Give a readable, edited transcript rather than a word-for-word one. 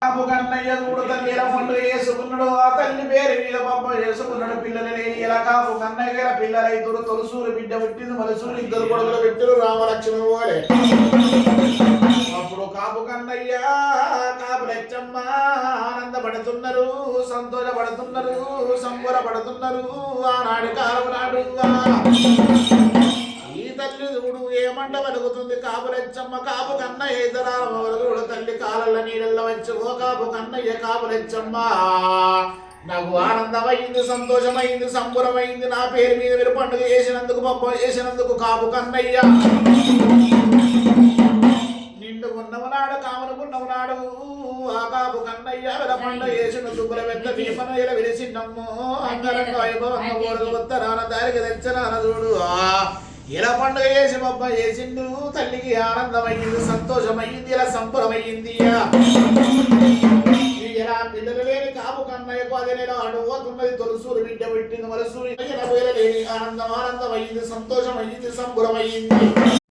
కన్నయ్య చూడు తల్లి ఎలా పండుగ చేసుకున్నాడు ఆ తల్లి పేరు మీద పాప చేసుకున్నాడు పిల్లలు లేని ఎలా కాపు కన్నయ్య గారు పిల్లలైతుడు తొలసూరు బిడ్డ పుట్టింది మలసూరు ఇద్దరు కొడుకులు పెట్టారు రామలక్ష్మి పోలే అప్పుడు కాపు కన్నయ్య కాపు లచ్చమ్మ ఆనందపడుతున్నారు సంతోషపడుతున్నారు సంబరపడుతున్నారు ఆనాడు కాపు నాడు తల్లి చూడు ఏమంట వెలుగుతుంది కాపు లచ్చమ్మ కాపు కన్నయ్య ఇద్దరు తల్లి కాళ్ళ నీళ్ళల్లో వచ్చి ఓ కాపు కన్నయ్య కాపు లచ్చమ్మ నాకు ఆనందమైంది సంతోషమైంది సంబరమైంది నా పేరు మీద మీరు పండుగ చేసినందుకు పప్ప చేసినందుకు కాపు కన్నయ్య నిండుకున్నవనాడు కామనుకున్నవనాడు ఆ కాపు కన్నయ్య వీళ్ళ పండుగ చేసిన దుబ్బుల పెద్ద భీమన ఇలా విలిసిన్నమ్ము అంగరంగ వైభవంగా ఓడలు వద్దరాన దారికి తెచ్చరాన చూడు ఇలా పండుగ చేసి బొబ్బ చేసిండు తల్లికి ఆనందమైంది సంతోషమైంది ఇలా సంబరమైంది ఇలా పిల్లలు లేని కాపు కన్నయ్యకు అదే నేను అడుగుతున్నది తొలసూరు బిడ్డ పెట్టింది మలసూరు లేని ఆనందమైంది సంతోషమైంది సంబరమైంది